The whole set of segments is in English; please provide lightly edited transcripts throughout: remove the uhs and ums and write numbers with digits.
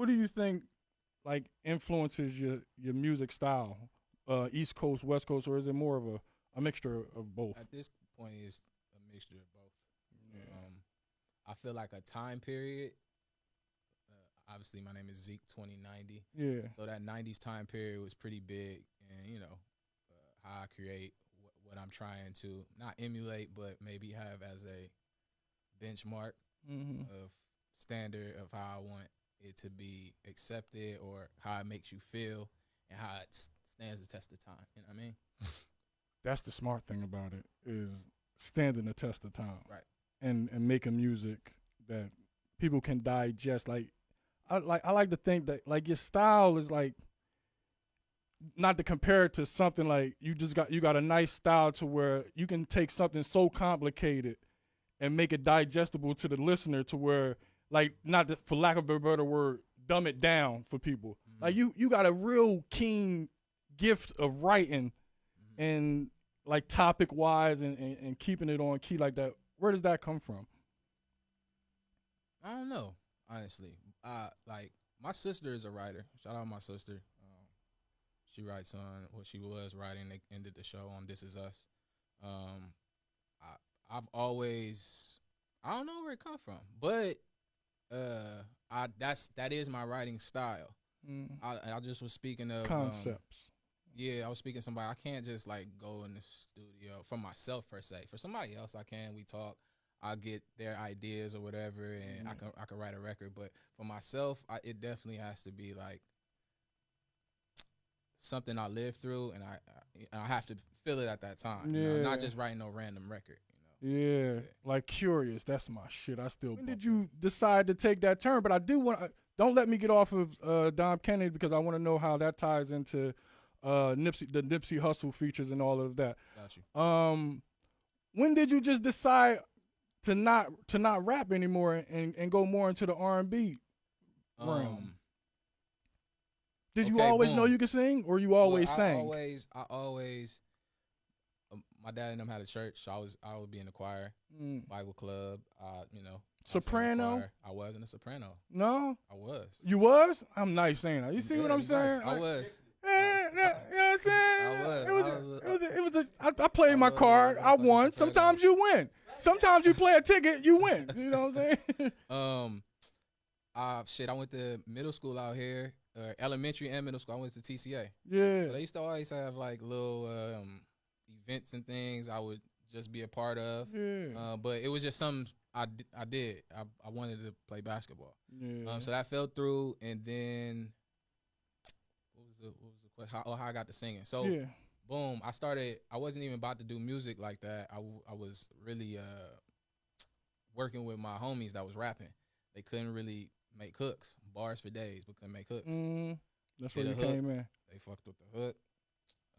What do you think like influences your music style? East Coast, West Coast, or is it more of a mixture of both? At this point, it's a mixture of both. Yeah. I feel like a time period. Obviously, my name is Zeke 2090. Yeah. So that 90s time period was pretty big, and how I create what I'm trying to not emulate, but maybe have as a benchmark Mm-hmm. of standard of how I want it to be accepted or how it makes you feel and how it stands the test of time. You know what I mean? That's the smart thing about it is standing the test of time. Right. And making music that people can digest. I like to think that like your style is like not to compare it to something like you got a nice style to where you can take something so complicated and make it digestible to the listener to where like not to, for lack of a better word, dumb it down for people. Mm-hmm. Like you got a real keen gift of writing Mm-hmm. and like topic wise and keeping it on key like that. Where does that come from? I don't know, honestly. Like my sister is a writer. Shout out my sister. She writes on what she was writing. They ended the show on This Is Us. I've always I don't know where it come from, but that is my writing style. I just was speaking of Concepts. Yeah, I was speaking to somebody. I can't just like go in the studio for myself per se. For somebody else, I can. We talk. I get their ideas or whatever, and I can write a record. But for myself, it definitely has to be like something I lived through, and I have to feel it at that time. Yeah. You know? Not just writing no random record. Yeah, like Curious. That's my shit. I still. When did you decide to take that turn? But I do want. Don't let me get off of Dom Kennedy because I want to know how that ties into the Nipsey Hussle features and all of that. Got you. When did you just decide to not rap anymore and go more into the R&B realm? Did you always know you could sing, or you always sang? I always. My dad and them had a church, so I would be in the choir, Bible club. Soprano. I was in a soprano. No, I was. You was? I'm nice saying that. You see what I'm saying? Nice. I was. You know what I'm saying? I was. I played my card. I won. Sometimes you win. Sometimes you play a ticket, you win. You know what I'm saying? Shit. I went to middle school out here, elementary and middle school. I went to TCA. Yeah. So they used to always have like little events and things I would just be a part of. Yeah. But it was just something I did. I wanted to play basketball. Yeah. So that fell through, and then what was the question? How I got to singing. So yeah. Boom, I wasn't even about to do music like that. I was really working with my homies that was rapping. They couldn't really make hooks, bars for days, but couldn't make hooks. That's where you came in. They fucked with the hook.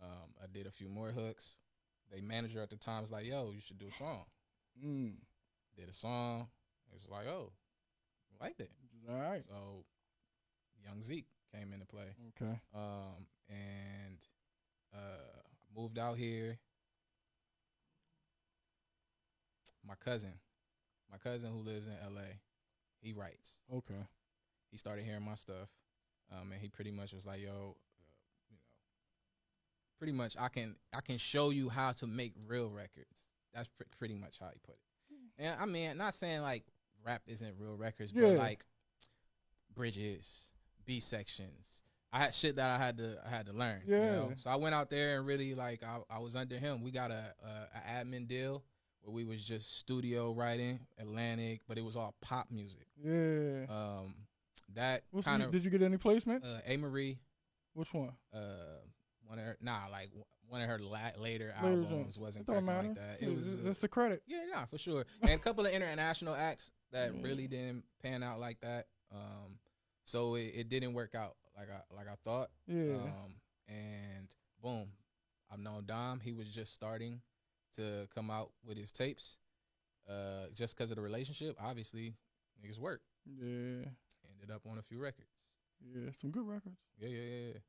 I did a few more hooks. They manager at the time was like, yo, you should do a song. Did a song. It was like, oh, I liked it. All right. So young Zeke came into play. Okay. And moved out here. My cousin who lives in LA, he writes. Okay. He started hearing my stuff. And he pretty much was like, yo, pretty much I can show you how to make real records. That's pretty much how he put it. And I mean, not saying like rap isn't real records, but like bridges, B sections. I had shit that I had to learn. Yeah. You know? So I went out there and really like I was under him. We got a admin deal where we was just studio writing, Atlantic, but it was all pop music. Yeah. That kind of. Did you get any placements? A. Marie. Which one? One of her later albums wasn't cracking like that. It was it's a credit. Yeah, for sure. And a couple of international acts that really didn't pan out like that. So it didn't work out like I thought. Yeah. And boom, I've known Dom. He was just starting to come out with his tapes. Just because of the relationship, obviously, niggas work. Yeah. Ended up on a few records. Yeah, some good records. Yeah.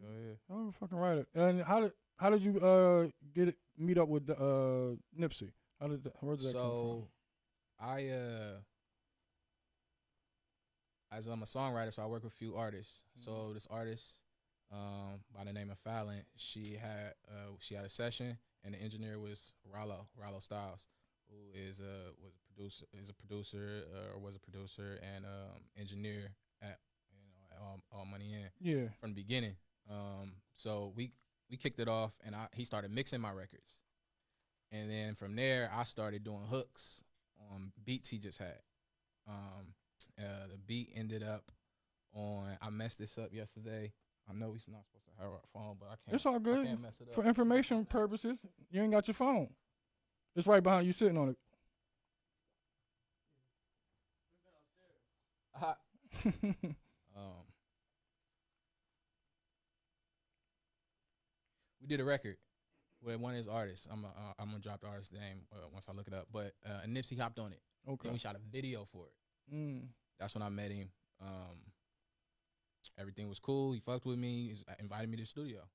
Oh yeah. I don't fucking write it. And how did you meet up with Nipsey? Where did that come from? So I as I'm a songwriter, so I work with a few artists. So this artist, by the name of Fallon, she had a session, and the engineer was Rollo Styles, who was a producer and engineer at All Money In from the beginning. So we kicked it off, and he started mixing my records, and then from there I started doing hooks on beats he just had. The beat ended up on. I messed this up yesterday. I know we're not supposed to have our phone, but I can't. It's all good. I can't mess it up. For information purposes, you ain't got your phone. It's right behind you, sitting on it. We did a record with one of his artists. I'm gonna drop the artist's name once I look it up. But Nipsey hopped on it. Okay. And we shot a video for it. That's when I met him. Everything was cool. He fucked with me. He invited me to the studio.